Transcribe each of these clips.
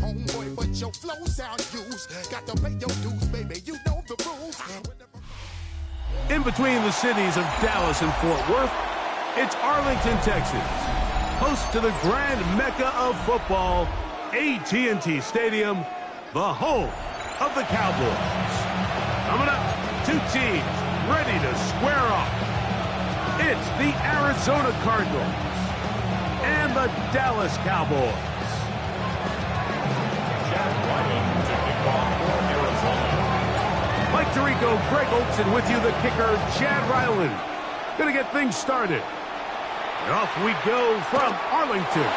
homeboy, but your flow sound used. Got to pay your dues, baby, you know the rules. In between the cities of Dallas and Fort Worth, it's Arlington, Texas, host to the grand mecca of football, AT&T Stadium, the home of the Cowboys. Coming up, two teams ready to square off. It's the Arizona Cardinals and the Dallas Cowboys. Mike Tirico, Greg Olson with you, the kicker, Chad Ryland. Gonna get things started. And off we go from Arlington.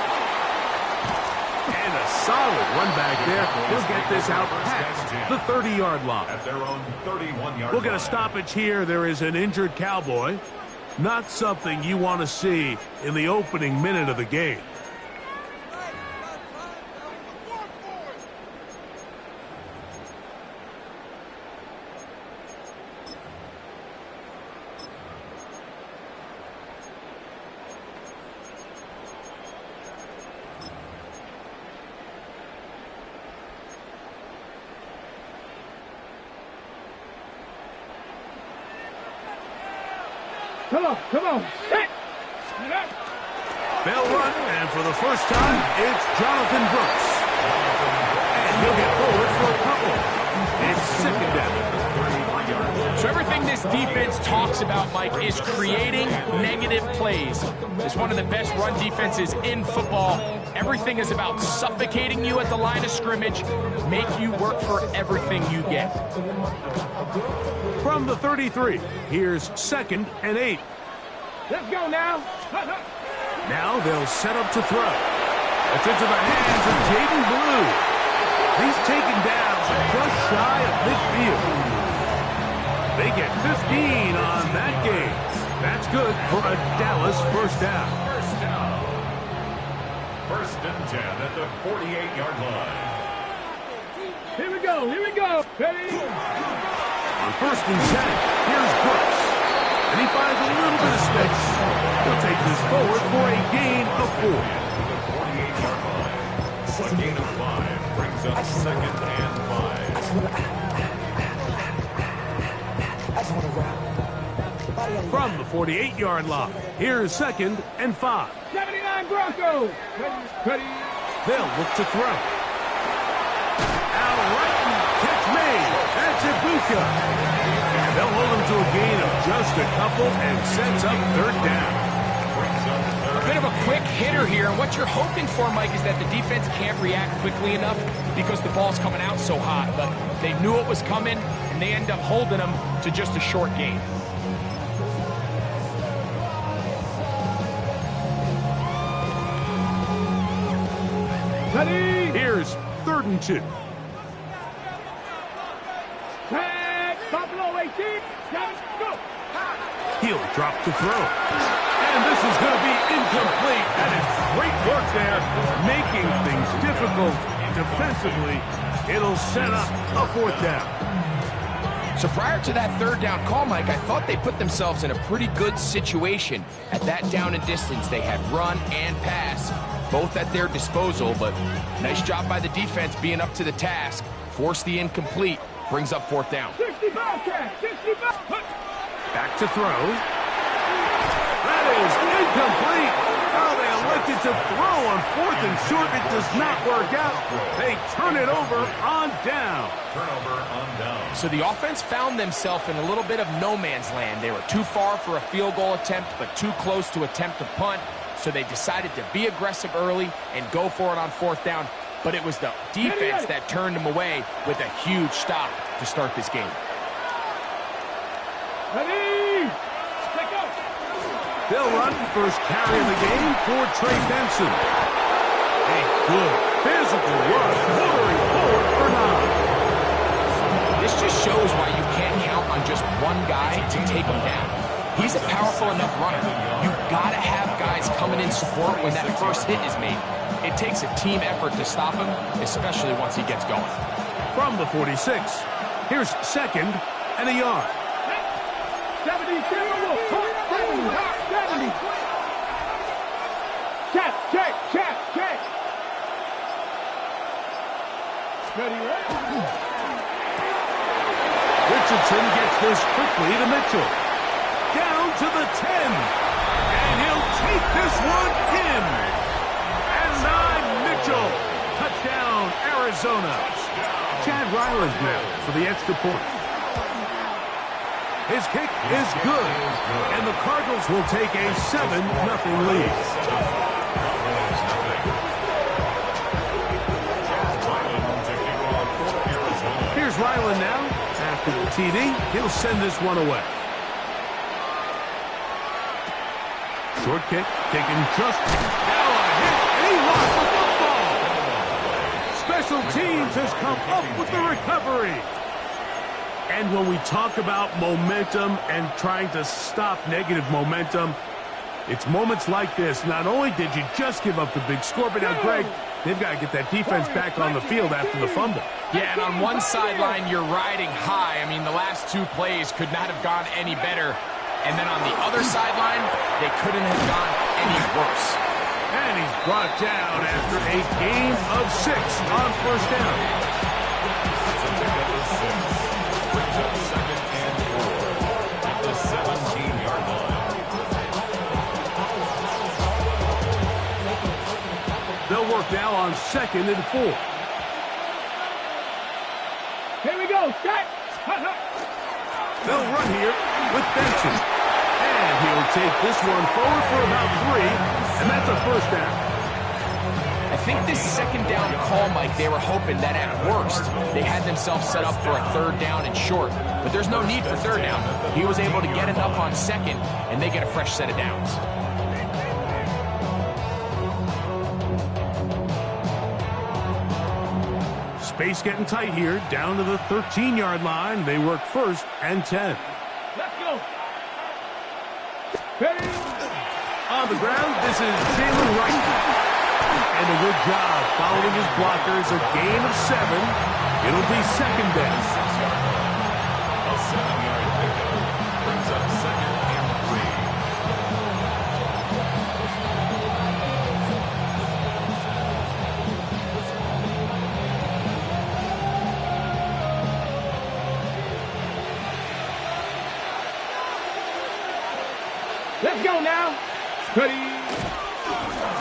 And a solid run back there. He'll get this out past the 30-yard line. At their own 31-yard We'll get a stoppage here. There is an injured Cowboy. Not something you want to see in the opening minute of the game. Come on. Hey. They'll run, and for the first time, it's Jonathan Brooks. And he'll get forward for a couple. It's second down. So everything this defense talks about, Mike, is creating negative plays. It's one of the best run defenses in football. Everything is about suffocating you at the line of scrimmage, make you work for everything you get. From the 33, here's 2nd and 8. Let's go now. Now they'll set up to throw. It's into the hands of Jaden Blue. He's taken down just shy of midfield. They get 15 on that game. That's good for a Dallas first down. First and 10 at the 48-yard line. Here we go. Ready? On 1st and 10, here's Brooks. And he finds a little bit of space. He'll take this forward for a gain of 4. The 48-yard line. A gain of 5 brings up 2nd and 5. From the 48-yard line, here's 2nd and 5. 79 Broncos. Ready. They'll look to throw. Out right, catch made. That's Ibuka. And they'll hold him to a gain of just a couple and sets up 3rd down. A bit of a quick hitter here, and what you're hoping for, Mike, is that the defense can't react quickly enough because the ball's coming out so hot. But they knew it was coming, and they end up holding them to just a short gain. Ready. Here's 3rd and 2. Buffalo 18. Go. He'll drop to throw. And this is going to be incomplete. That is great work there, making things difficult defensively. It'll set up a 4th down. So prior to that 3rd down call, Mike, I thought they put themselves in a pretty good situation. At that down and distance, they had run and pass, both at their disposal, but nice job by the defense being up to the task. Force the incomplete, brings up 4th down. 65 catch, 65. Back to throw. That is incomplete. Oh, they elected to throw on 4th and short. It does not work out. They turn it over on down. Turnover on down. So the offense found themselves in a little bit of no man's land. They were too far for a field goal attempt, but too close to attempt a punt. So they decided to be aggressive early and go for it on 4th down. But it was the defense that turned them away with a huge stop to start this game. Ready. Let's go. They'll run first carry of the game for Trey Benson. A good physical run, motoring forward for 9. This just shows why you can't count on just one guy to take him down. He's a powerful enough runner. You gotta have guys coming in support when that first hit is made. It takes a team effort to stop him, especially once he gets going. From the 46, here's 2nd and a yard. 70. Check. Richardson gets this quickly to Mitchell. Down to the 10. And he'll take this one in. And 9, Mitchell. Touchdown, Arizona. Chad Ryland now for the extra point. His kick is good. And the Cardinals will take a 7-0 lead. Here's Ryland now. After the TD, he'll send this one away. Short kick, taken just now a hit, and he lost the football. Special teams has come up with the recovery. And when we talk about momentum and trying to stop negative momentum, it's moments like this. Not only did you just give up the big score, but now, Greg, they've got to get that defense back on the field after the fumble. Yeah, and on one sideline, you're riding high. I mean, the last 2 plays could not have gone any better. And then on the other sideline, they couldn't have gone any worse. And he's brought down after a gain of 6 on first down. It's a pickup of 6. Brings up 2nd and 4 at the 17-yard line. They'll work now on 2nd and 4. Here we go, Scott. They'll run here with Benson. And he'll take this one forward for about 3, and that's a first down. I think this 2nd down call, Mike, they were hoping that at worst they had themselves set up for a 3rd down and short. But there's no need for 3rd down. He was able to get enough on 2nd, and they get a fresh set of downs. Space getting tight here, down to the 13-yard line. They work 1st and 10. Let's go. On the ground, this is Jalen Wright. And a good job following his blockers. A gain of 7. It'll be 2nd down. A 7-yard pickup brings up 2nd and 3. Let's go now. Ready.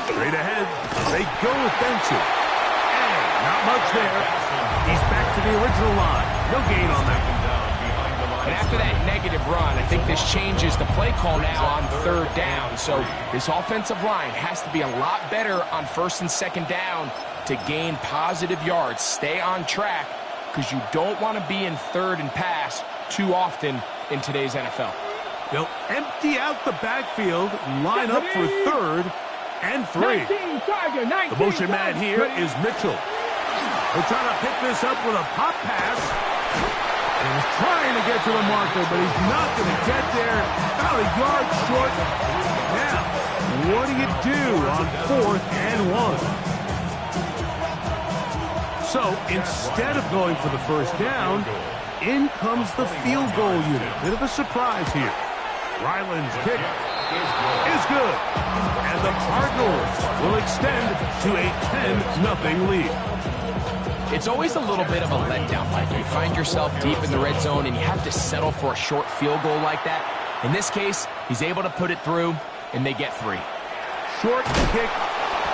Straight ahead, they go with Benson. And not much there. He's back to the original line. No gain on that. And after that negative run, I think this changes the play call now on 3rd down. So this offensive line has to be a lot better on 1st and 2nd down to gain positive yards. Stay on track because you don't want to be in 3rd and pass too often in today's NFL. They'll empty out the backfield, line up for 3rd and 3. The motion man here is Mitchell. He'll try to pick this up with a pop pass. And he's trying to get to the marker, but he's not going to get there. About a yard short. Now, what do you do on 4th and 1? So, instead of going for the first down, in comes the field goal unit. Bit of a surprise here. Ryland's kick is good. And the Cardinals will extend to a 10-0 lead. It's always a little bit of a letdown, Mike. You find yourself deep in the red zone and you have to settle for a short field goal like that. In this case, he's able to put it through, and they get 3. Short kick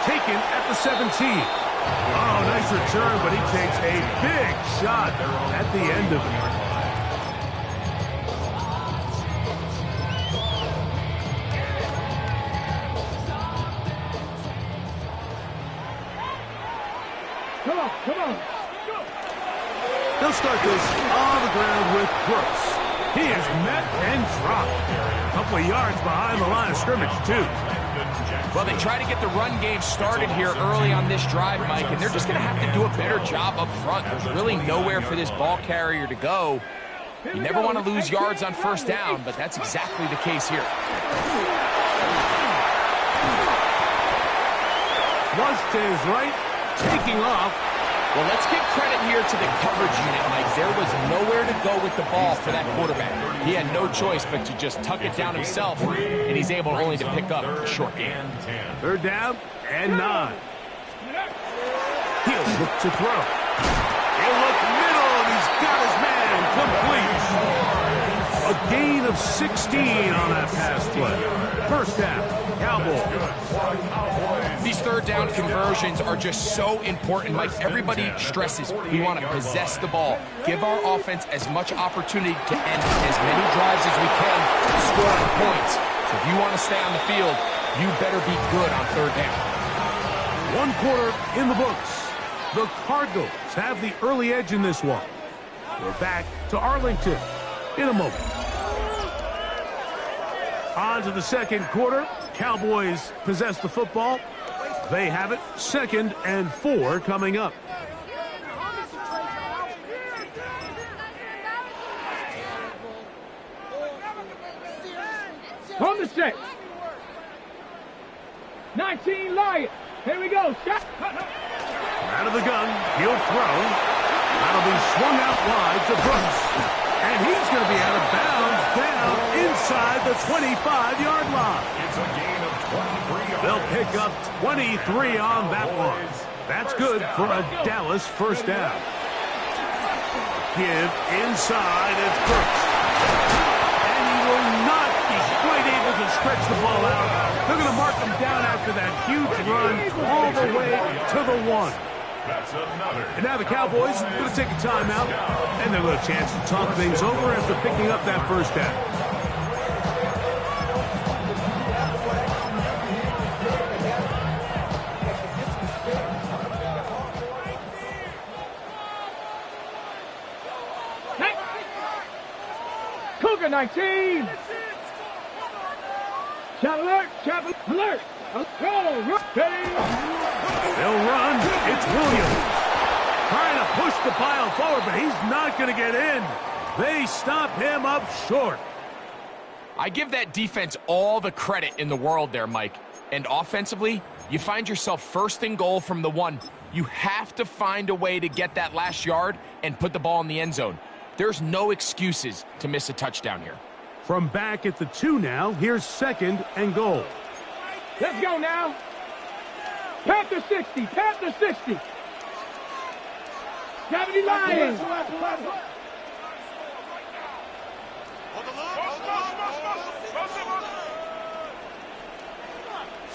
taken at the 17. Oh, nice return, but he takes a big shot at the end of it. Come on. They'll start this on the ground with Brooks. He is met and dropped. A couple of yards behind the line of scrimmage, too. Well, they try to get the run game started here early on this drive, Mike, and they're just going to have to do a better job up front. There's really nowhere for this ball carrier to go. You never want to lose yards on 1st down, but that's exactly the case here. Flush to his right, taking off. Well, let's give credit here to the coverage unit, Mike. There was nowhere to go with the ball for that quarterback. He had no choice but to just tuck it down himself, and he's able only to pick up a short gain. 3rd down and 9. He'll look to throw. complete. A gain of 16 on that pass play. First half, Cowboys. These third down conversions are just so important, Mike. Everybody stresses we want to possess the ball, give our offense as much opportunity to end as many drives as we can to score points. So if you want to stay on the field, you better be good on third down. 1 quarter in the books. The Cardinals have the early edge in this one. We're back to Arlington in a moment. On to the second quarter. Cowboys possess the football. They have it. 2nd and 4 coming up. On the set. 19 Lions. Here we go. Shot. Out of the gun. He'll throw. That'll be swung out wide to Brooks. And he's going to be out of bounds down inside the 25-yard line. It's a gain of 23 yards. They'll pick up 23 on that one. That's good for a Dallas first down. Give inside. It's Brooks. And he will not be quite able to stretch the ball out. They're going to mark him down after that huge run all the way to the 1. That's another. And now the Cowboys are going to take a timeout, and they'll have a chance to talk things over after picking up that first down. Cougar 19. Shot alert. Shot alert. Go. Ready. They'll run. It's Williams. Trying to push the pile forward, but he's not going to get in. They stop him up short. I give that defense all the credit in the world there, Mike. And offensively, you find yourself 1st and goal from the 1. You have to find a way to get that last yard and put the ball in the end zone. There's no excuses to miss a touchdown here. From back at the 2 now, here's 2nd and goal. Let's go now. Panther 60. Panther 60. 70 Lions.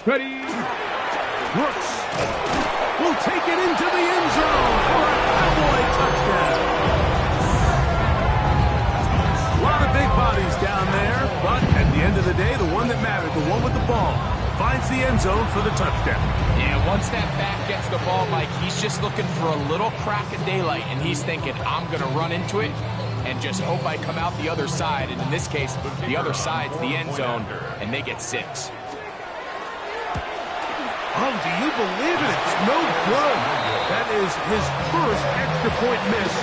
Ready. Brooks will take it into the end zone for a Cowboy touchdown. A lot of big bodies down there, but at the end of the day, the one that mattered, the one with the ball, finds the end zone for the touchdown. Yeah, once that back gets the ball, Mike, he's just looking for a little crack of daylight, and he's thinking, I'm going to run into it and just hope I come out the other side. And in this case, the other side's the end zone, and they get 6. Oh, do you believe it? It's no good. That is his first extra point miss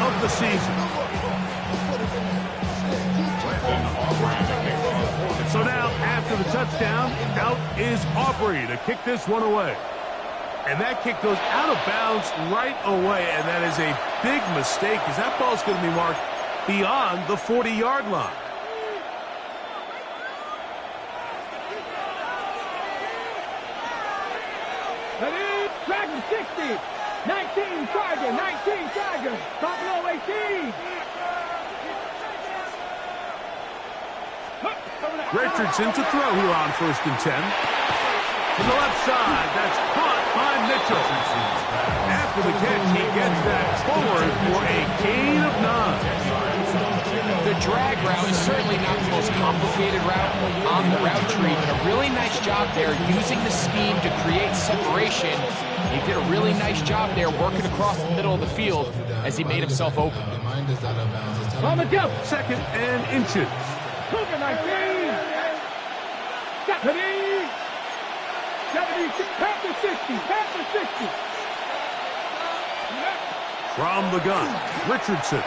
of the season. So now, after the touchdown, out is Aubrey to kick this one away. And that kick goes out of bounds right away, and that is a big mistake because that ball's going to be marked beyond the 40-yard line. That is Dragon 60. 19 Tiger. 19 Tiger. Buffalo 18. Richardson to throw here on 1st and 10. To the left side, that's caught by Mitchell. After the catch, he gets that forward for a gain of 9. The drag route is certainly not the most complicated route on the route tree, but a really nice job there using the scheme to create separation. He did a really nice job there working across the middle of the field as he made himself open. On the jump. 2nd and inches. Cougar 19. 70. 70. Panther 60. Panther 60. From the gun, Richardson.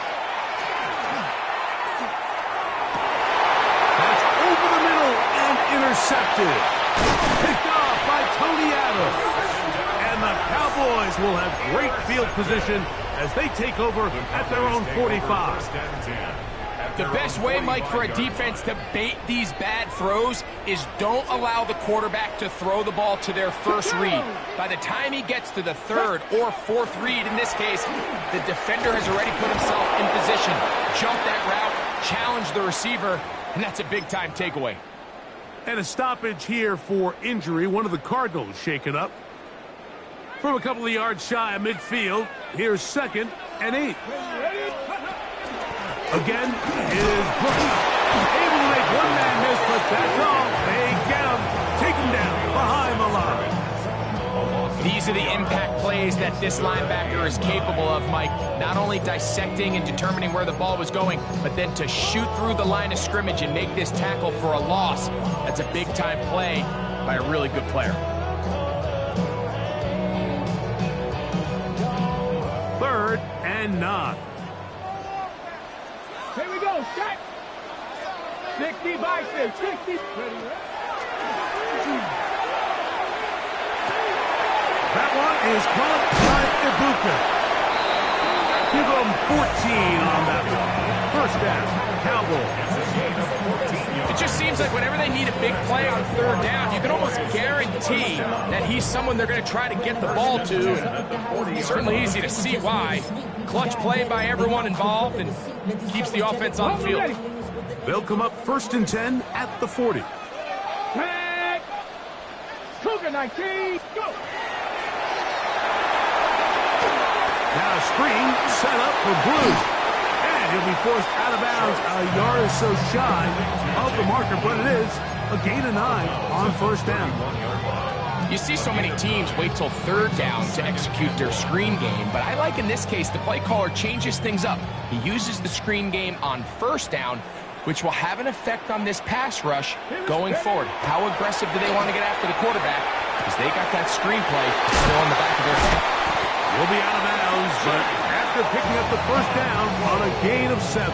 That's over the middle and intercepted. Picked off by Tony Adams. And the Cowboys will have great field position as they take over at their own 45. The best way, Mike, for a defense to bait these bad throws is don't allow the quarterback to throw the ball to their first read. By the time he gets to the third or fourth read, in this case, the defender has already put himself in position, jump that route, challenge the receiver, and that's a big-time takeaway. And a stoppage here for injury. One of the Cardinals shaken up. From a couple of yards shy of midfield, here's 2nd and 8. Again, it is Brooks. Able to make one man miss, but that's all. They get him. Take him down behind the line. These are the impact plays that this linebacker is capable of, Mike. Not only dissecting and determining where the ball was going, but then to shoot through the line of scrimmage and make this tackle for a loss. That's a big-time play by a really good player. 3rd and 9. Here we go, set. 60 by 6, 60. That one is caught by Ibuka. Give them 14 on that one. 1st down, Cowboys. It just seems like whenever they need a big play on 3rd down, you can almost guarantee that he's someone they're going to try to get the ball to. And it's certainly easy to see why. Clutch play by everyone involved and keeps the offense on the field. They'll come up 1st and 10 at the 40. Tag. Cougar 19, go. Now a screen set up for Blue. And he'll be forced out of bounds a yard or so shy of the marker, but it is a gain of 9 on 1st down. You see so many teams wait till 3rd down to execute their screen game, but I like in this case the play caller changes things up. He uses the screen game on 1st down, which will have an effect on this pass rush going forward. How aggressive do they want to get after the quarterback? Because they got that screen play still in the back of their head. Will be out of bounds, but after picking up the 1st down on a gain of 7.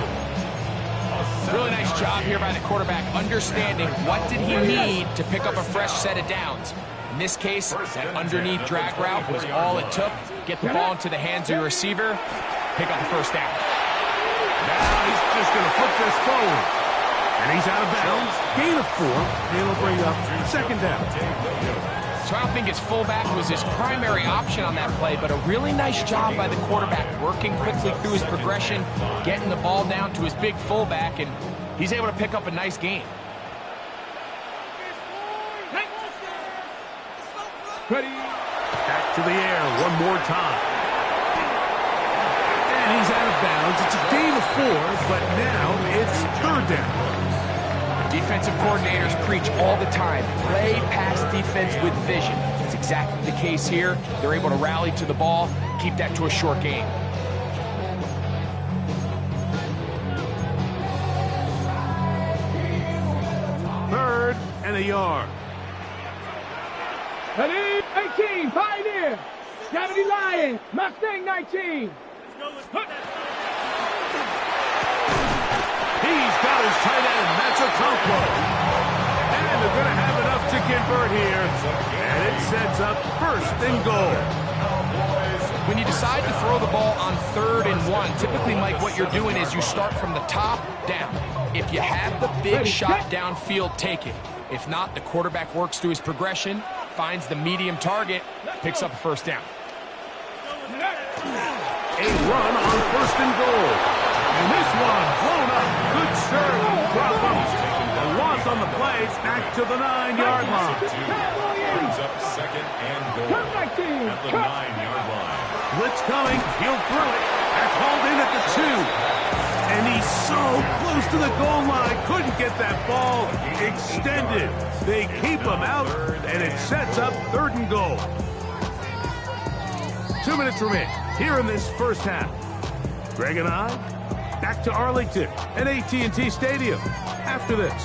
Really nice job here by the quarterback, understanding what did he need to pick up a fresh set of downs. In this case, that underneath drag route was all it took. Get the ball into the hands of your receiver, pick up the 1st down. Now he's just going to flip this forward. And he's out of bounds. Gain of 4. And it'll bring up 2nd down. So I don't think his fullback was his primary option on that play, but a really nice job by the quarterback working quickly through his progression, getting the ball down to his big fullback, and he's able to pick up a nice gain. Ready. Back to the air one more time. And he's out of bounds. It's a gain of 4, but now it's 3rd down. Defensive coordinators preach all the time, play pass defense with vision. That's exactly the case here. They're able to rally to the ball, keep that to a short game. Third and a yard. Ready, 18, Pioneer. Gravity Lion, Mustang 19. He's got his tight end. That's a combo. And they're going to have enough to convert here. And it sets up 1st and goal. When you decide to throw the ball on 3rd and 1, typically, Mike, what you're doing is you start from the top down. If you have the big shot downfield, take it. If not, the quarterback works through his progression, finds the medium target, picks up a 1st down. A run on 1st and goal. And this one blown up. Good serve. Drop him. A loss on the play. Back to the 9-yard line. Brings up 2nd and goal at the 9-yard line. Blitz coming. He'll throw it. That's hauled in at the 2. And he's so close to the goal line. Couldn't get that ball extended. They keep him out, and it sets up 3rd and goal. 2 minutes remain here in this 1st half. Greg and I back to Arlington at AT&T Stadium after this.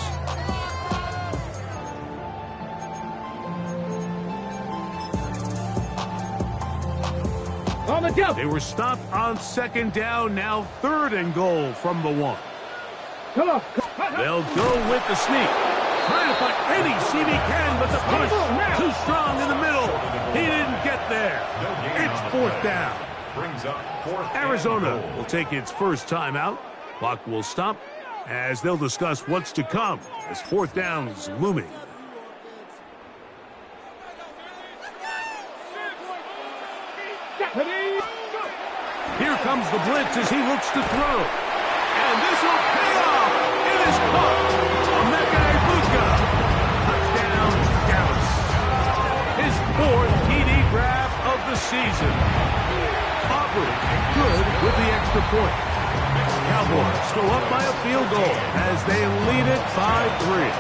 On the jump. They were stopped on 2nd down, now 3rd and goal from the 1. Come on. They'll go with the sneak. Trying to find any seam he can, but the push too strong in the middle. He didn't get there. It's 4th down. Brings up 4th. Arizona will take its first timeout. Clock will stop as they'll discuss what's to come as fourth down is looming. Here comes the blitz as he looks to throw. And this will pay off. It is caught. Emeka Egbuka. Touchdown, Dallas. His fourth TD grab of the season. Aubrey good with the extra point. Cowboys go up by a field goal as they lead it by 3.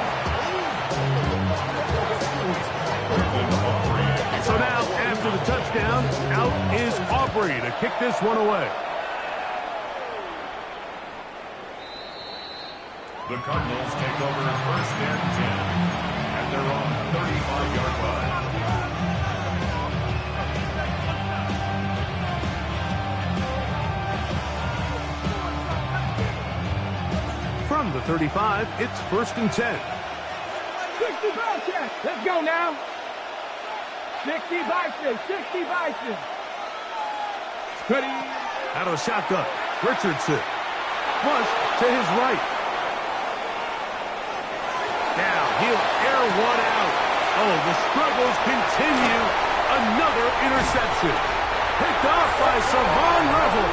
So now, after the touchdown, out is Aubrey to kick this one away. The Cardinals take over first and 10 at their own 35-yard line. From the 35, it's first and 10. 60 Bison. Let's go now. 60 Bison. 60 Bison. Ready. Out of the shotgun, Richardson. Flush to his right. Now he'll air one out. Oh, the struggles continue. Another interception. Picked off by Savon Revel.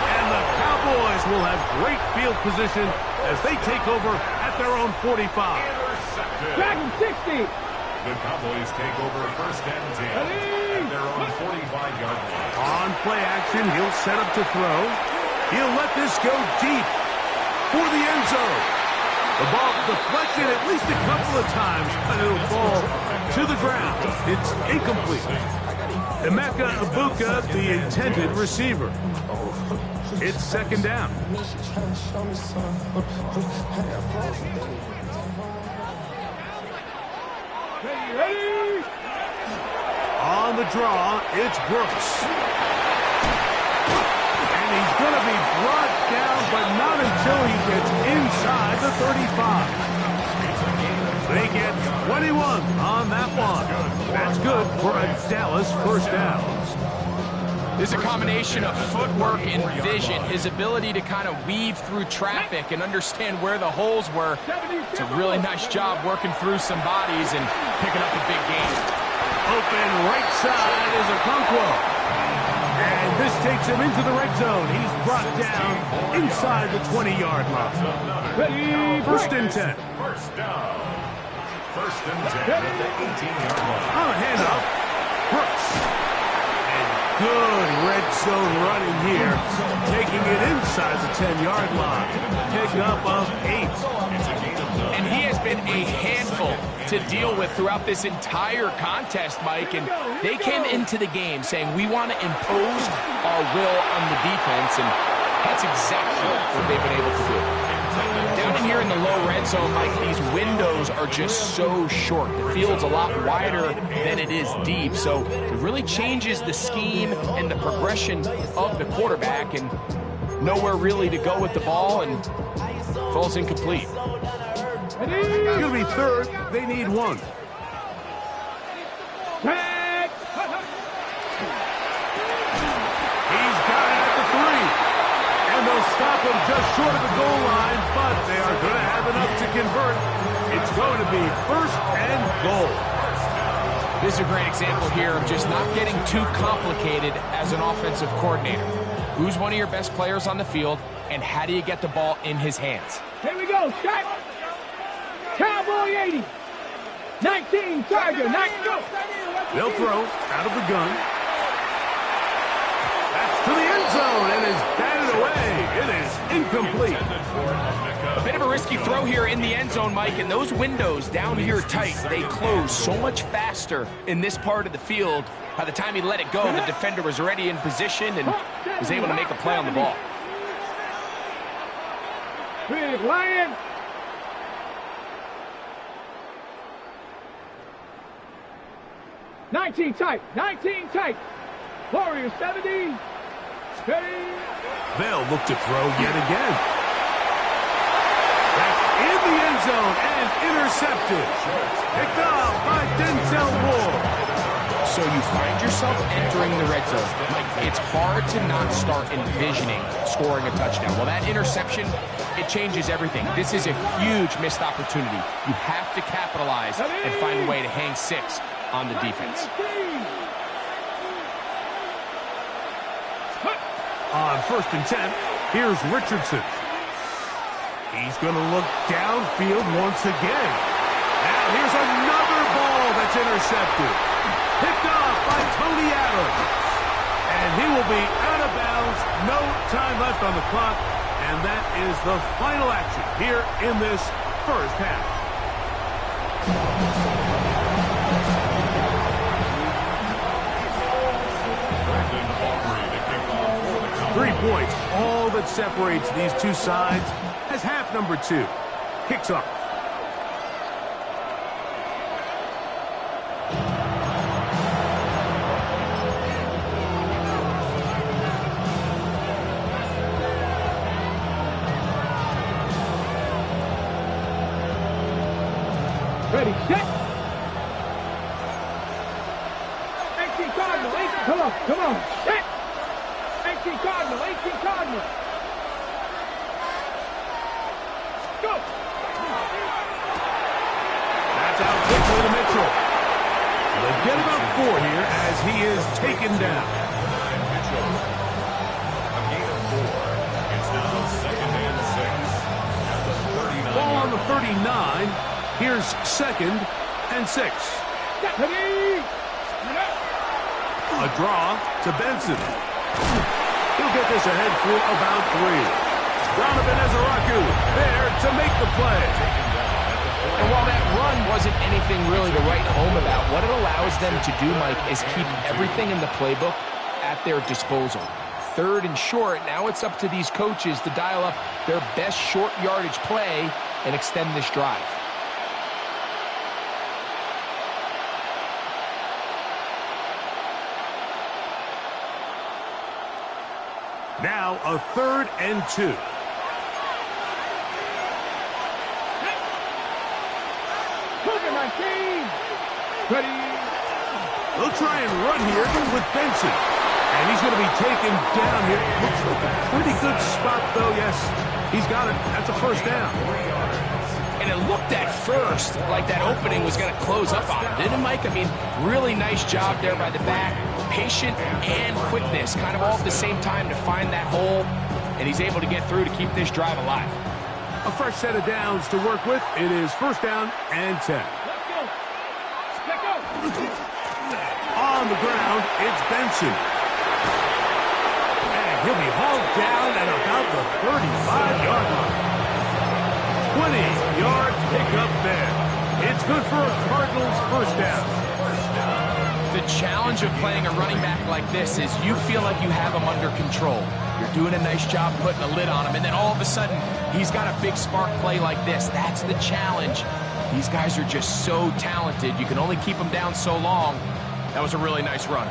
And the Cowboys will have great field position as they take over at their own 45. Dragon 60. The Cowboys take over first and 10 at their own 45-yard line. On play action, he'll set up to throw. He'll let this go deep for the end zone. The ball deflected at least a couple of times, but it'll fall to the ground. It's incomplete. Emeka Egbuka, the intended receiver. It's second down. Ready. On the draw, it's Brooks. And he's going to be brought down, but not until he gets inside the 35. They get 21 on that one. That's good for a Dallas first down. There's a combination of footwork and vision, his ability to kind of weave through traffic and understand where the holes were. It's a really nice job working through some bodies and picking up a big gain. Open right side is Okonkwo. And this takes him into the red zone. He's brought down inside the 20-yard line. First and 10. First down. First and 10 at the 18-yard line. On a handoff, Brooks. Good red zone running here, taking it inside the 10-yard line. Pick up of 8. And he has been a handful to deal with throughout this entire contest, Mike. And they came into the game saying, we want to impose our will on the defense, and that's exactly what they've been able to do. Down in here in the low red zone, Mike, these windows are just so short. The field's a lot wider than it is deep, so it really changes the scheme and the progression of the quarterback, and nowhere really to go with the ball, and falls incomplete. It's going to be third. They need 1. He's got it at the 3. And they'll stop him just short of the goal line, but they are going to have enough to convert. It's going to be first and goal. This is a great example here of just not getting too complicated as an offensive coordinator. Who's one of your best players on the field, and how do you get the ball in his hands? Here we go, shot. Cowboy 80. 19, Tiger, 19. They'll throw out of the gun. That's to the end zone and is batted away. It is incomplete. A bit of a risky throw here in the end zone, Mike, and those windows down here tight, they close so much faster in this part of the field. By the time he let it go, the defender was already in position and was able to make a play on the ball. Big Lion. Nineteen tight. Warriors 70. Ready. They'll look to throw yet again. That's in the end zone and intercepted. Picked off by Denzel Ward. So you find yourself entering the red zone. Like, it's hard to not start envisioning scoring a touchdown. Well, that interception, it changes everything. This is a huge missed opportunity. You have to capitalize and find a way to hang 6 on the defense. On 1st and 10, here's Richardson. He's going to look downfield once again. Now here's another ball that's intercepted. Picked off by Tony Adams. And he will be out of bounds. No time left on the clock. And that is the final action here in this first half. 3 points, all that separates these two sides as half number 2 kicks off. Ready, set. 18 Cardinal, 18, come on, set. 18 Cardinal, 18 Cardinal. Go. That's out quickly to Mitchell. They get about 4 here as he is taken down. Mitchell. A gain of 4. It's now 2nd and 6. At the 39. Ball on the 39. Here's 2nd and 6. A draw to Benson. He'll get this ahead for about 3. Donovan Ezeraku there to make the play. And while that run wasn't anything really to write home about, what it allows them to do, Mike, is keep everything in the playbook at their disposal. 3rd and short, now it's up to these coaches to dial up their best short yardage play and extend this drive. Now a 3rd and 2. Ready. They'll try and run here with Benson. And he's going to be taken down here. Looks like a pretty good spot, though. Yes, he's got it. That's a 1st down. And it looked at first like that opening was going to close up on him, didn't it, Mike? I mean, really nice job there by the back. Patient and quickness, kind of all at the same time to find that hole. And he's able to get through to keep this drive alive. A fresh set of downs to work with. It is 1st down and 10. On the ground, it's Benson. And he'll be hauled down at about the 35-yard line. 20-yard pickup there. It's good for a Cardinals 1st down. The challenge of playing a running back like this is you feel like you have him under control. You're doing a nice job putting a lid on him, and then all of a sudden, he's got a big spark play like this. That's the challenge. These guys are just so talented. You can only keep them down so long. That was a really nice run.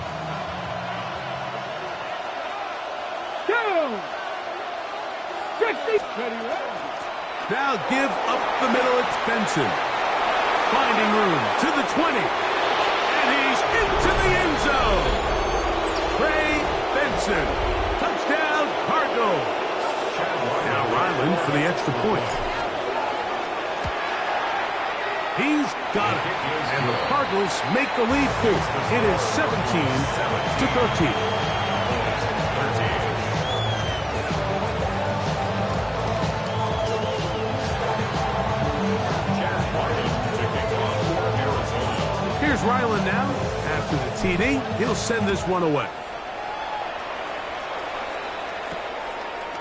Now give up the middle. It's Benson. Finding room to the 20. And he's into the end zone. Trey Benson. Touchdown, Cardinals. Now Ryland for the extra point. He's got it. And the Cardinals make the lead 4. It is 17-13. Here's Ryland now. After the TD, he'll send this one away.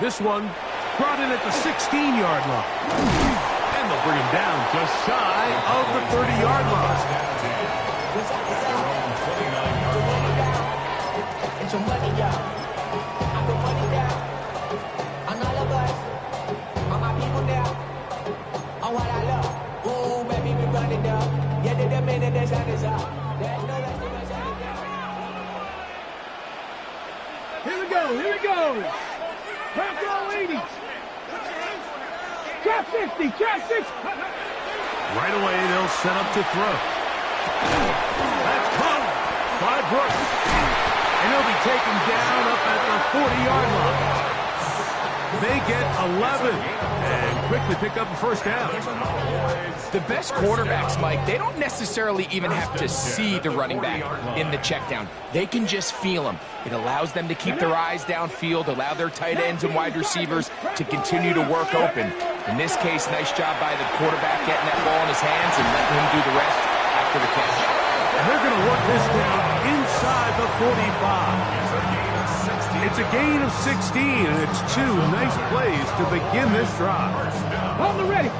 This one brought in at the 16-yard line. And they'll bring him down just shy of the 30-yard line. Here we go. Back row 80. Trap 50, trap 60. Right away, they'll set up to throw. That's caught. by Brooks. And he'll be taken down up at the 40-yard line. They get 11 and quickly pick up a first down. The best quarterbacks, Mike, they don't necessarily even have to see the running back in the check down. They can just feel him. It allows them to keep their eyes downfield, allow their tight ends and wide receivers to continue to work open. In this case, nice job by the quarterback getting that ball in his hands and letting him do the rest after the catch. And they're going to work this down inside the 45. It's a gain of 16, and it's two nice plays to begin this drive. On the ready.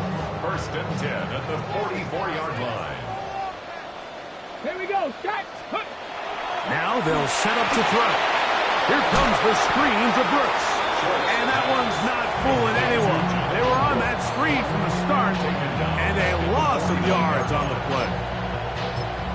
First and 10 at the 44-yard line. Here we go. Start. Now they'll set up to throw. Here comes the screen to Brooks. And that one's not fooling anyone. They were on that screen from the start, and a loss of yards on the play.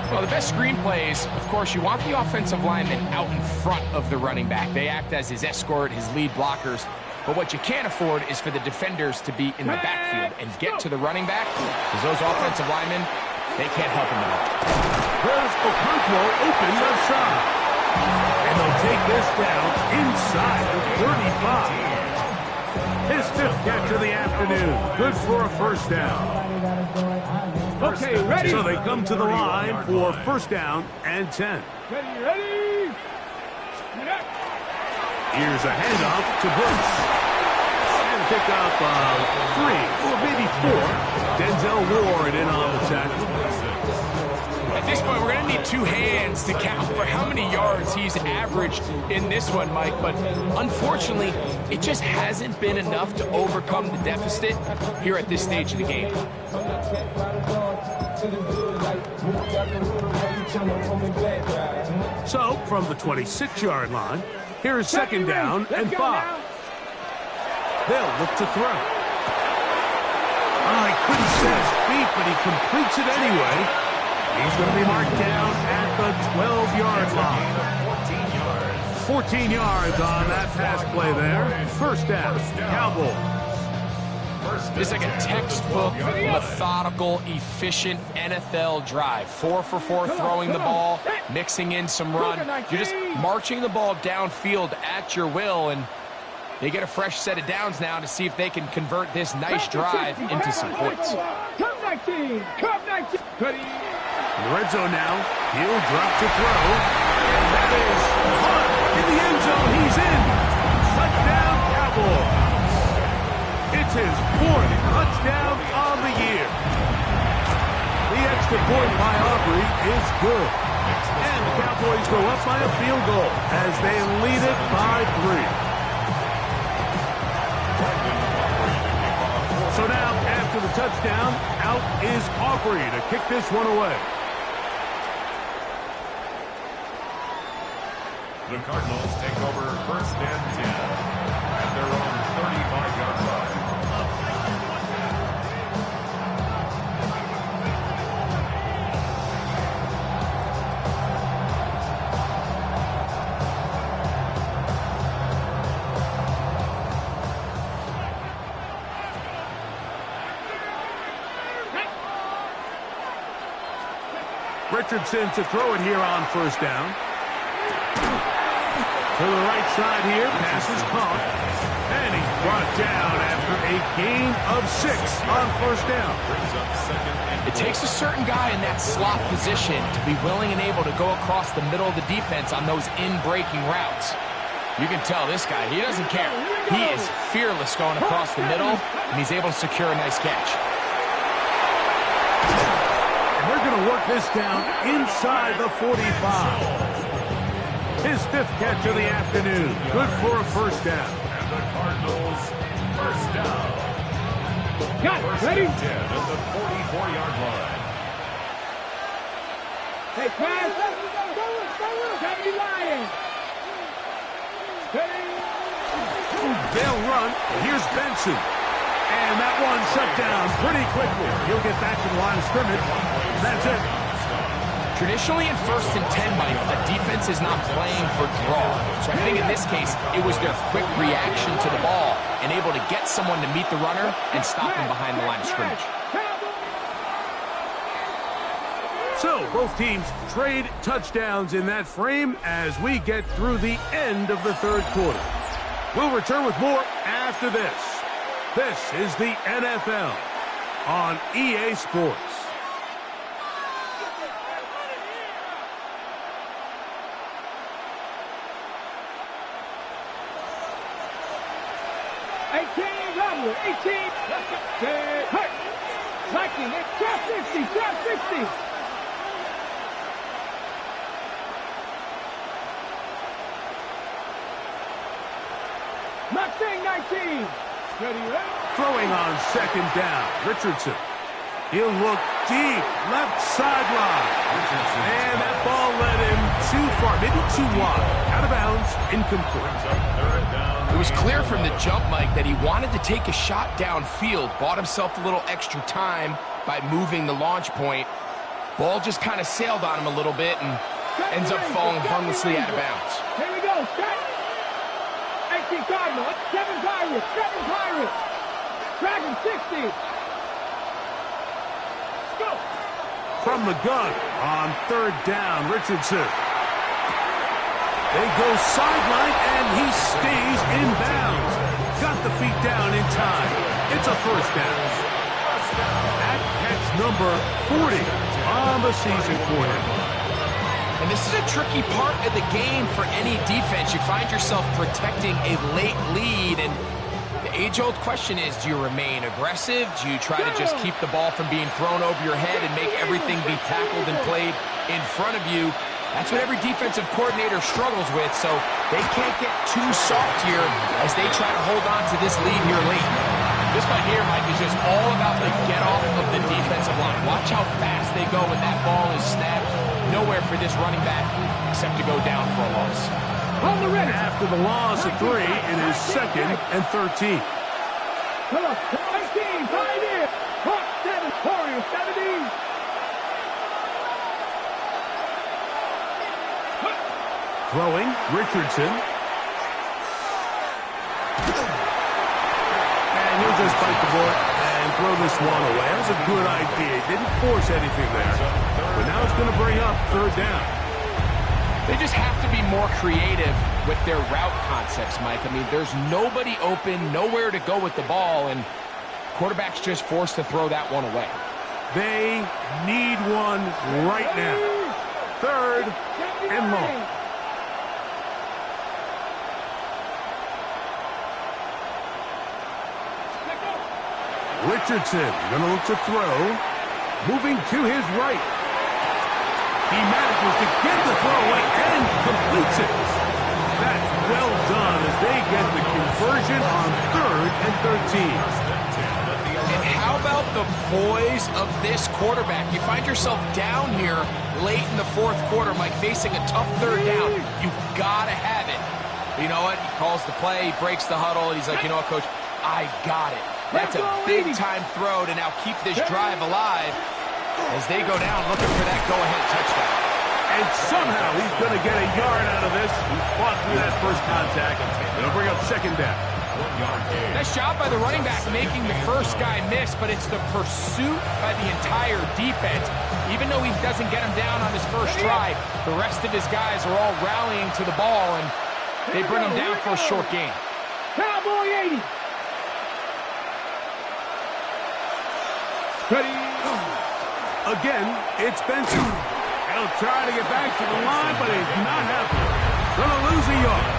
Well, the best screen plays, of course, you want the offensive lineman out in front of the running back. They act as his escort, his lead blockers. But what you can't afford is for the defenders to be in the backfield and get to the running back, because those offensive linemen, they can't help him out. There's Okonkwo open left side. And they'll take this down inside the 35. His fifth catch of the afternoon. Good for a first down. Okay, ready. So they come to the line for first down and 10. Ready. Here's a handoff to Brooks. And pick up 3 or maybe 4. Denzel Ward in on the tackle. At this point, we're going to need 2 hands to count for how many yards he's averaged in this one, Mike. But unfortunately, it just hasn't been enough to overcome the deficit here at this stage of the game. So, from the 26-yard line, here's second down and 5. They'll look to throw. He couldn't set his feet, but he completes it anyway. He's going to be marked down at the 12-yard line. 14 yards on that pass play there. First down, Cowboys. It's like a textbook, methodical, efficient NFL drive. 4 for 4 throwing the ball, mixing in some run. You're just marching the ball downfield at your will, and they get a fresh set of downs now to see if they can convert this nice drive into some points. Come 19. In the red zone now, he'll drop to throw, and that is caught in the end zone. He's in. Touchdown, Cowboys. It's his 4th touchdown on the year. The extra point by Aubrey is good. And the Cowboys go up by a field goal as they lead it by 3. So now, after the touchdown, out is Aubrey to kick this one away. The Cardinals take over first and 10 at their own 35-yard line. Richardson to throw it here on first down. To the right side here, pass is caught. And he's brought down after a gain of 6 on first down. It takes a certain guy in that slot position to be willing and able to go across the middle of the defense on those in-breaking routes. You can tell this guy, he doesn't care. He is fearless going across the middle, and he's able to secure a nice catch. And they're going to work this down inside the 45. His 5th catch of the afternoon. Good for a first down. And the Cardinals first down. Got it. First Ready? and 10 at the 44-yard line. Hey, pass. Johnny Lion. They'll run. Here's Benson. And that one shut down pretty quickly. He'll get back to the line of scrimmage. That's it. Traditionally in first and 10, Mike, a defense is not playing for draw. So I think in this case, it was their quick reaction to the ball and able to get someone to meet the runner and stop him behind the line of scrimmage. So, both teams trade touchdowns in that frame as we get through the end of the third quarter. We'll return with more after this. This is the NFL on EA Sports. Viking, it's trap 60, trap 60. Mustang 19. Throwing on second down, Richardson. He'll look deep, left sideline. And that ball led him too far, maybe too wide. Out of bounds, incomplete. It was clear from the jump, Mike, that he wanted to take a shot downfield, bought himself a little extra time by moving the launch point. Ball just kind of sailed on him a little bit and ends up falling harmlessly out of bounds. Here we go, set. 18 Cardinals, 7 Pirates, 7 Pirates. Dragon 60. Let's go. From the gun on third down, Richardson. They go sideline, and he stays in bounds. Got the feet down in time. It's a first down. At catch number 40 on the season for him. And this is a tricky part of the game for any defense. You find yourself protecting a late lead, and the age-old question is, do you remain aggressive? Do you try to just keep the ball from being thrown over your head and make everything be tackled and played in front of you? That's what every defensive coordinator struggles with, so they can't get too soft here as they try to hold on to this lead here late. This one here, Mike, is just all about the get-off of the defensive line. Watch how fast they go when that ball is snapped. Nowhere for this running back except to go down for a loss. After the loss of 3, it is 2nd and 13. Come on, 19, Pioneer. 7, Warriors, 17. Throwing, Richardson. And he'll just bite the bullet and throw this one away. That was a good idea. Didn't force anything there. But now it's going to bring up third down. They just have to be more creative with their route concepts, Mike. I mean, there's nobody open, nowhere to go with the ball, and quarterback's just forced to throw that one away. They need one right now. Third and long. Richardson going to look to throw. Moving to his right. He manages to get the throw away and completes it. That's well done as they get the conversion on 3rd and 13. And how about the poise of this quarterback? You find yourself down here late in the 4th quarter, Mike, facing a tough 3rd down. You've got to have it. You know what? He calls the play, he breaks the huddle, and he's like, you know what, Coach? I got it. That's a big-time throw to now keep this drive alive as they go down looking for that go-ahead touchdown. And somehow he's going to get a yard out of this. He fought through that first contact. It'll bring up 2nd down. Nice job by the running back making the first guy miss, but it's the pursuit by the entire defense. Even though he doesn't get him down on his first try, the rest of his guys are all rallying to the ball, and they bring him down for a short gain. Cowboy 80. Ready. Again, it's Benson. He'll try to get back to the line, but he's not happening. Gonna lose a yard.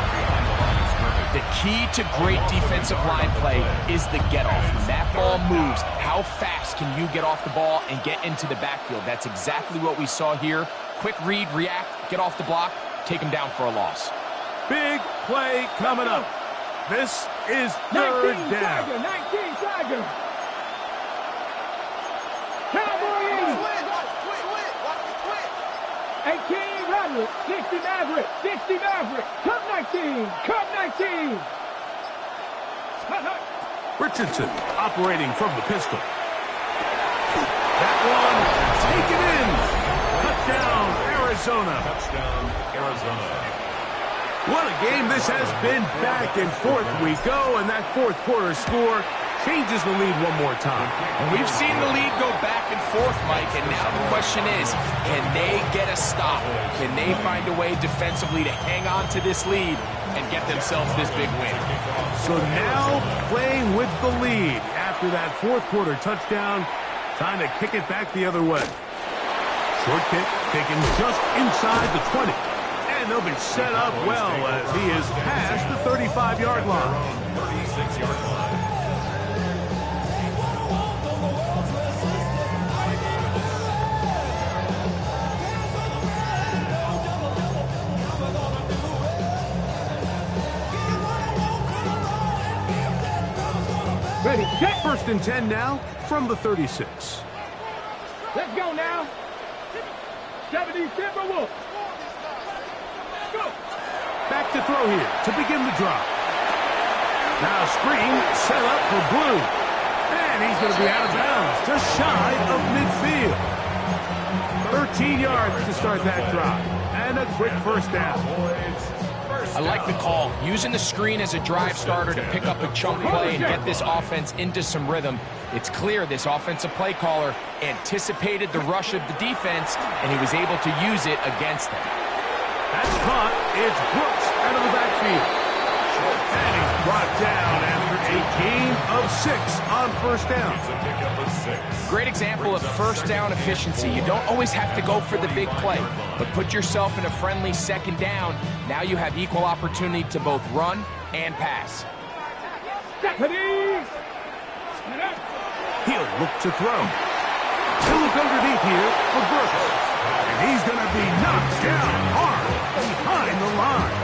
The key to great defensive line play is the get-off. When that ball moves, how fast can you get off the ball and get into the backfield? That's exactly what we saw here. Quick read, react, get off the block, take him down for a loss. Big play coming up. This is 3rd down. 19 Tiger. Cowboy 80. 18 Maverick. 60 Maverick. 60 Maverick. Cup 19. Cup 19. Richardson operating from the pistol. That one taken in. Touchdown, Arizona. Touchdown, Arizona. What a game this has been. Back and forth we go, and that 4th quarter score changes the lead one more time. And we've seen the lead go back and forth, Mike, and now the question is, can they get a stop? Can they find a way defensively to hang on to this lead and get themselves this big win? So now playing with the lead after that fourth quarter touchdown, time to kick it back the other way. Short kick taken just inside the 20. And they'll be set up well as he is past the 35-yard line. 36-yard line. Ready, check. 1st and 10 now from the 36. Let's go now. 70 Timberwolves. Go. Back to throw here to begin the drive. Now screen set up for Blue. And he's going to be out of bounds, just shy of midfield. 13 yards to start that drive. And a quick first down. I like the call, using the screen as a drive starter to pick up a chunk play and get this offense into some rhythm. It's clear this offensive play caller anticipated the rush of the defense, and he was able to use it against them. That's caught. It's Brooks out of the backfield. And he's brought down after a gain of 6 on first down. Great example of first down efficiency. You don't always have to go for the big play, but put yourself in a friendly second down. Now you have equal opportunity to both run and pass. He'll look to throw. He'll look underneath here for Brooks. And he's going to be knocked down hard behind the line.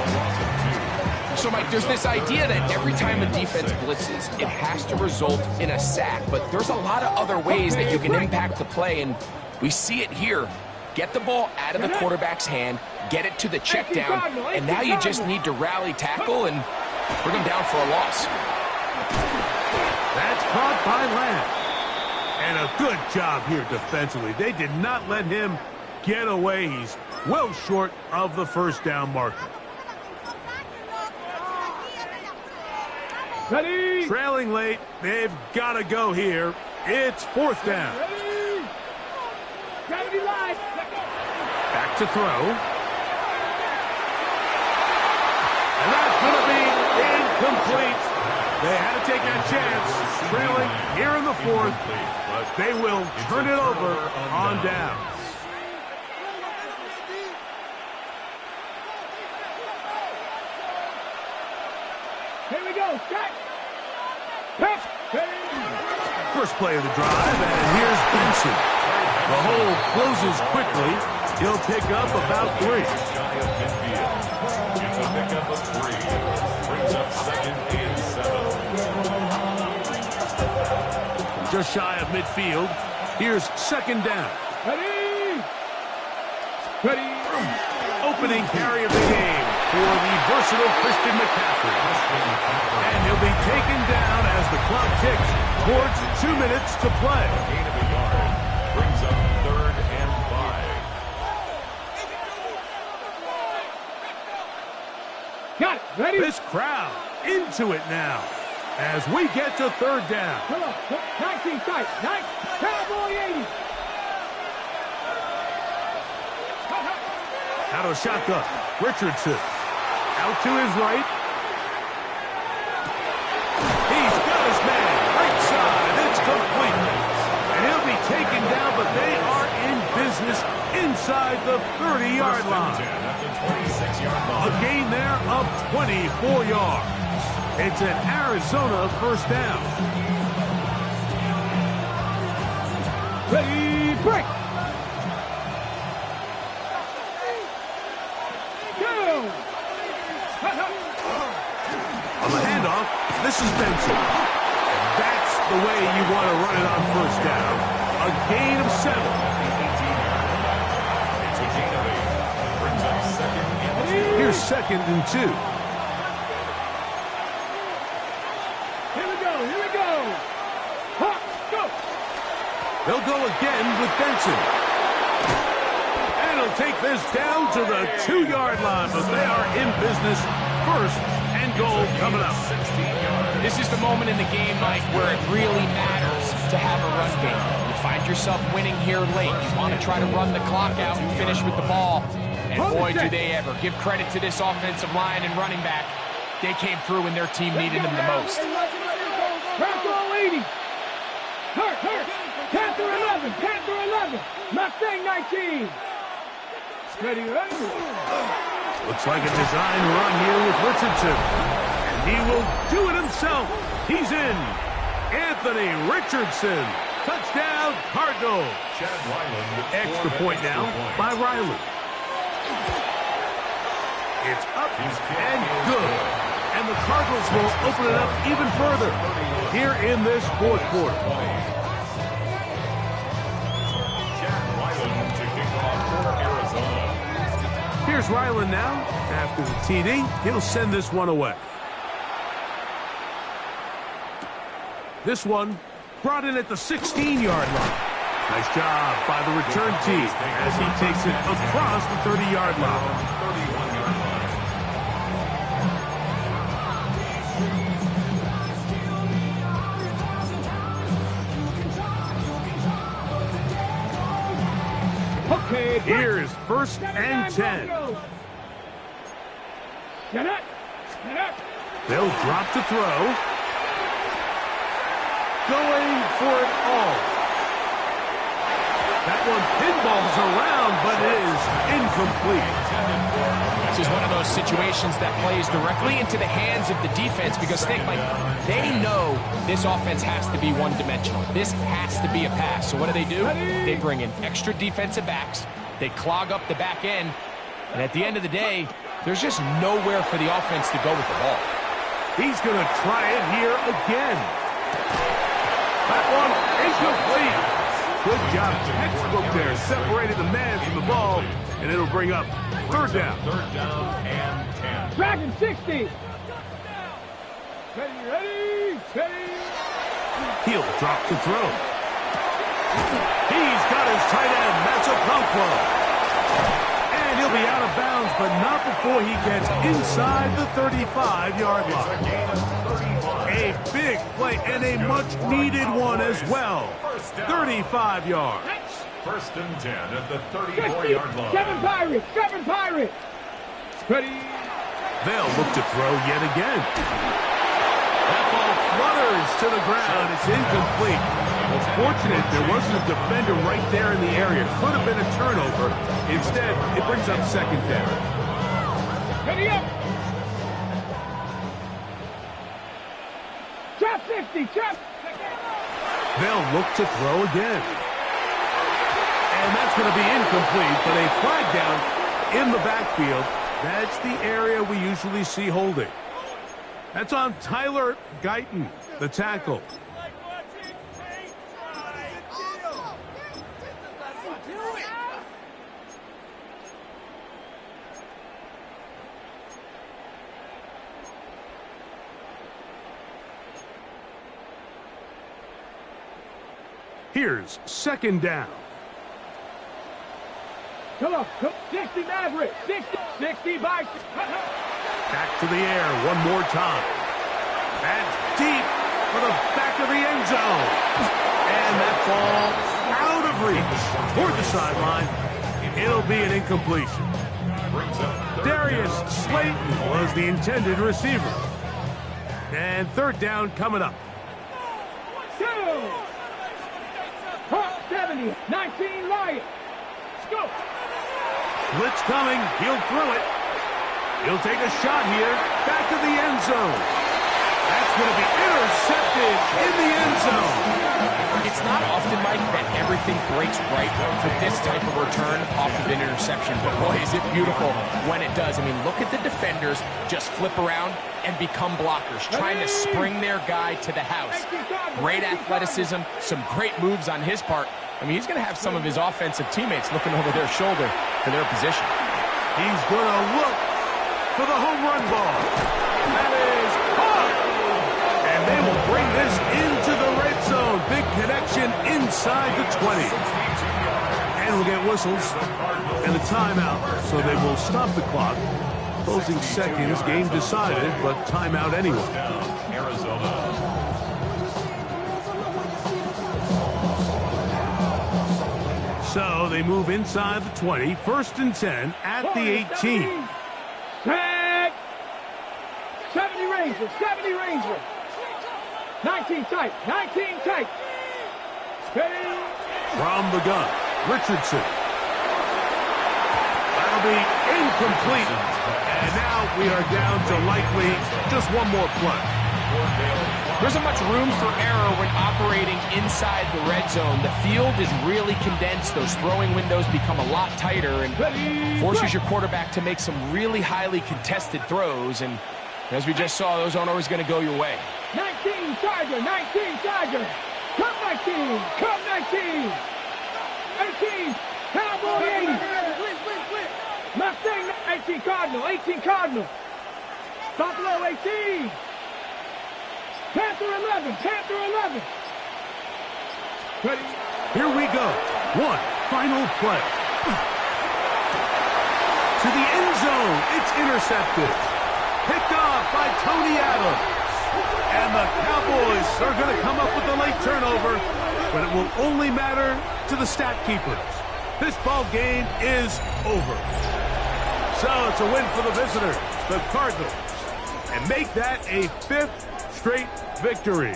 So, Mike, there's this idea that every time a defense blitzes, it has to result in a sack. But there's a lot of other ways that you can impact the play, and we see it here. Get the ball out of the quarterback's hand, get it to the check down, and now you just need to rally tackle and bring him down for a loss. That's caught by Lamb. And a good job here defensively. They did not let him get away. He's well short of the first down marker. Ready. Trailing late, they've got to go here. It's 4th down. Ready. Gravity line. Back to throw. And that's going to be incomplete. They had to take that chance. Trailing here in the 4th. They will turn it over on downs. Here we go. Check. First play of the drive, and here's Benson. The hole closes quickly. He'll pick up about 3. It's a pickup of 3. Brings up 2nd and 7. Just shy of midfield. Here's 2nd down. Ready. Ready. Opening carry of the game for the versatile Christian McCaffrey. And he'll be taken down as the clock ticks towards 2 minutes to play. Gain of a yard. Brings up 3rd and 5. Got it. Ready. This crowd into it now as we get to 3rd down. Come on. 19 tight. 9. Cowboy 80. Out of shotgun. Richardson. Out to his right. He's got his man. Right side. It's complete. And he'll be taken down, but they are in business inside the 30-yard line. A gain there of 24 yards. It's an Arizona first down. Ready. Break. On the handoff, this is Benson. That's the way you want to run it on first down. A gain of 7. It's a gain of 8. Brings up 2nd and 2. Here's 2nd and 2. Here we go. Here we go. Hawk, go. They'll go again with Benson. And he'll take this down to the 2-yard line, but they are in business. 1st and goal coming up. 16 yards. This This is the moment in the game, Mike, where it really matters to have a run game. You find yourself winning here late. You want to try to run the clock out and finish with the ball. And boy, do they ever. Give credit to this offensive line and running back. They came through when their team needed them the most. Panther 80. Hurt. Panther 11. Panther 11. Mustang 19. Ready. Looks like a design run here with Richardson. And he will do it himself. He's in. Anthony Richardson. Touchdown, Cardinals. Extra point now by Riley. It's up and good. And the Cardinals will open it up even further here in this fourth quarter. Here's Ryland now. After the TD, he'll send this one away. This one brought in at the 16-yard line. Nice job by the return team as he takes it across the 30-yard line. Okay, here's first and 10. Get up. They'll drop to throw. Going for it all. That one pinballs around, but it is incomplete. This is one of those situations that plays directly into the hands of the defense because think, Mike, they know this offense has to be one-dimensional. This has to be a pass. So what do? They bring in extra defensive backs. They clog up the back end. And at the end of the day, there's just nowhere for the offense to go with the ball. He's going to try it here again. That one incomplete. Good job. Textbook there. Separated the man from the ball, and it'll bring up third down. Third down and 10. Dragon 60. Ready. He'll drop to throw. He's got his tight end. That's a Okonkwo. And he'll be out of bounds, but not before he gets inside the 35-yard line. A big play and a much-needed one as well. 35 yards. First and 10 at the 34-yard line. Seven Pirates. Ready. They'll look to throw yet again. That ball flutters to the ground. It's incomplete. It's fortunate there wasn't a defender right there in the area. Could have been a turnover. Instead, it brings up second down. Ready up. Trap 60. They'll look to throw again. And that's going to be incomplete, but a flag down in the backfield. That's the area we usually see holding. That's on Tyler Guyton, the tackle. Here's second down. Come on. 60 Maverick. 60 by. Back to the air one more time. That's deep for the back of the end zone. And that ball out of reach toward the sideline. It'll be an incompletion. Darius Slayton was the intended receiver. And third down coming up. 70, 19 Riot. Go. Blitz coming. He'll throw it. He'll take a shot here. Back to the end zone. That's going to be intercepted in the end zone. It's not often, Mike, that everything breaks right for this type of return off of an interception. But boy, is it beautiful when it does. I mean, look at the defenders just flip around and become blockers, trying to spring their guy to the house. Great athleticism, some great moves on his part. I mean, he's going to have some of his offensive teammates looking over their shoulder for their position. He's going to look for the home run ball. That is caught. And they will bring this into the red zone. Big connection inside the 20. And we'll get whistles and a timeout. So they will stop the clock. Closing seconds, game decided, but timeout anyway. Arizona. So they move inside the 20, 1st and 10 at the 18. Tag! 70 Rangers, 70 Rangers. 19 tight, 19 tight. Ready? From the gun, Richardson. That'll be incomplete. And now we are down to likely just one more play. There isn't much room for error when operating inside the red zone. The field is really condensed. Those throwing windows become a lot tighter and forces your quarterback to make some really highly contested throws. And as we just saw, those aren't always going to go your way. 19 Tiger, 19 Tiger. Come 19, come 19. 18, Cowboy 80. Mustang 18 Cardinal, 18 Cardinal. Buffalo 18. Panther 11, Panther 11. Ready? Here we go. One final play. To the end zone. It's intercepted. Picked off by Tony Adams. And the Cowboys are going to come up with a late turnover, but it will only matter to the stat keepers. This ball game is over. So it's a win for the visitors, the Cardinals, and make that a 5th straight victory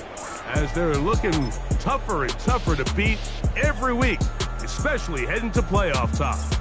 as they're looking tougher and tougher to beat every week, especially heading to playoff time.